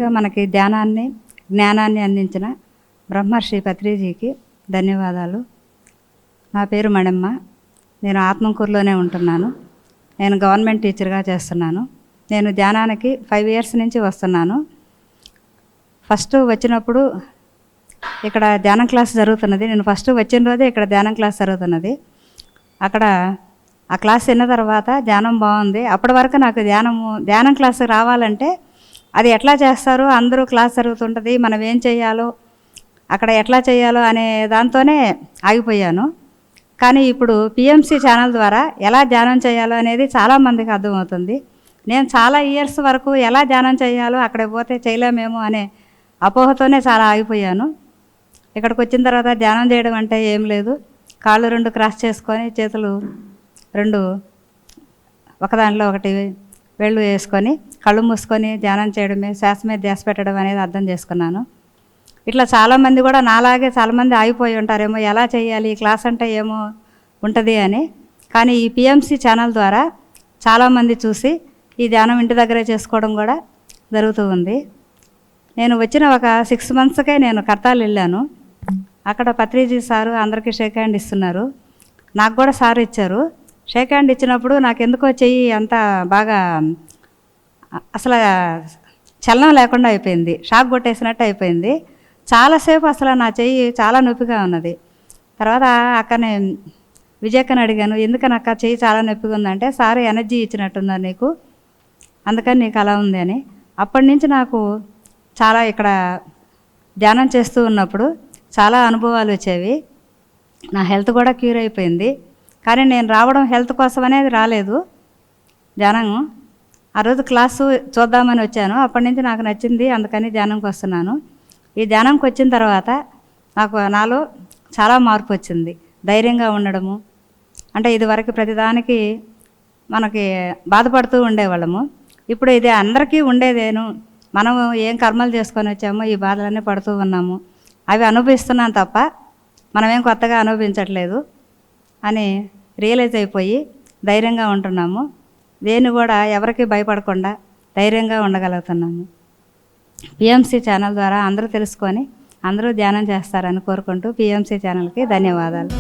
ముందుగా మనకి జ్ఞానాన్ని అందించిన బ్రహ్మర్షి పత్రిజీకి ధన్యవాదాలు. నా పేరు మణమ్మ. నేను ఆత్మకూరులోనే ఉంటున్నాను. నేను గవర్నమెంట్ టీచర్గా చేస్తున్నాను. నేను ధ్యానానికి 5 years నుంచి వస్తున్నాను. ఫస్ట్ వచ్చినప్పుడు ఇక్కడ ధ్యానం క్లాస్ జరుగుతున్నది. నేను ఫస్ట్ వచ్చిన రోజే ఇక్కడ ధ్యానం క్లాస్ జరుగుతున్నది. అక్కడ ఆ క్లాస్ విన్న తర్వాత ధ్యానం బాగుంది. అప్పటి వరకు నాకు ధ్యానం క్లాస్ రావాలంటే అది ఎట్లా చేస్తారు, అందరూ క్లాస్ జరుగుతుంటుంది, మనం ఏం చేయాలో అక్కడ ఎట్లా చేయాలో అనే దాంతోనే ఆగిపోయాను. కానీ ఇప్పుడు పిఎంసి ఛానల్ ద్వారా ఎలా ధ్యానం చేయాలో అనేది చాలామందికి అర్థమవుతుంది. నేను చాలా ఇయర్స్ వరకు ఎలా ధ్యానం చేయాలో అక్కడికి పోతే చేయలేమేమో అనే అపోహతోనే చాలా ఆగిపోయాను. ఇక్కడికి వచ్చిన తర్వాత ధ్యానం చేయడం అంటే ఏం లేదు, కాళ్ళు 2 క్రాస్ చేసుకొని చేతులు 2 ఒకదాంట్లో ఒకటి వేళ్ళు వేసుకొని కళ్ళు మూసుకొని ధ్యానం చేయడమే, శ్వాస మీద ధ్యాస పెట్టడం అనేది అర్థం చేసుకున్నాను. ఇట్లా చాలామంది కూడా నాలాగే చాలామంది ఆగిపోయి ఉంటారేమో, ఎలా చేయాలి ఈ క్లాస్ అంటే ఏమో ఉంటుంది అని. కానీ ఈ పిఎంసి ఛానల్ ద్వారా చాలామంది చూసి ఈ ధ్యానం ఇంటి దగ్గరే చేసుకోవడం కూడా జరుగుతూ ఉంది. నేను వచ్చిన ఒక 6 monthsకే నేను కర్తాలు వెళ్ళాను. అక్కడ పత్రిజీ సారు అందరికీ షేక్ హ్యాండ్ ఇస్తున్నారు. నాకు కూడా సార్ ఇచ్చారు. షేక్ హ్యాండ్ ఇచ్చినప్పుడు నాకు ఎందుకో చెయ్యి అంతా బాగా అసలు చలనం లేకుండా అయిపోయింది, షాక్ కొట్టేసినట్టు అయిపోయింది. చాలాసేపు అసలు నా చెయ్యి చాలా నొప్పిగా ఉన్నది. తర్వాత అక్కనే విజయక్కని అడిగాను, ఎందుకని అక్క చెయ్యి చాలా నొప్పిగా ఉందంటే, సార్ ఎనర్జీ ఇచ్చినట్టున్నారు నీకు, అందుకని నీకు అలా ఉంది అని. అప్పటి నుంచి నాకు చాలా ఇక్కడ ధ్యానం చేస్తూ ఉన్నప్పుడు చాలా అనుభవాలు వచ్చేవి. నా హెల్త్ కూడా క్యూర్ అయిపోయింది. కానీ నేను రావడం హెల్త్ కోసం అనేది రాలేదు. ధ్యానం ఆ రోజు క్లాసు చూద్దామని వచ్చాను. అప్పటి నుంచి నాకు నచ్చింది, అందుకని ధ్యానంకి వస్తున్నాను. ఈ ధ్యానంకి వచ్చిన తర్వాత నాలో చాలా మార్పు వచ్చింది. ధైర్యంగా ఉండడము, అంటే ఇదివరకు ప్రతిదానికి మనకి బాధపడుతూ ఉండేవాళ్ళము. ఇప్పుడు ఇది అందరికీ ఉండేదేను, మనము ఏం కర్మలు చేసుకొని వచ్చామో ఈ బాధలన్నీ పడుతూ ఉన్నాము, అవి అనుభవిస్తున్నాం తప్ప మనమేం కొత్తగా అనుభవించట్లేదు అని రియలైజ్ అయిపోయి ధైర్యంగా ఉంటున్నాము. దేన్ని కూడా ఎవరికి భయపడకుండా ధైర్యంగా ఉండగలుగుతున్నాము. పిఎంసి ఛానల్ ద్వారా అందరూ తెలుసుకొని అందరూ ధ్యానం చేస్తారని కోరుకుంటూ పిఎంసి ఛానల్కి ధన్యవాదాలు.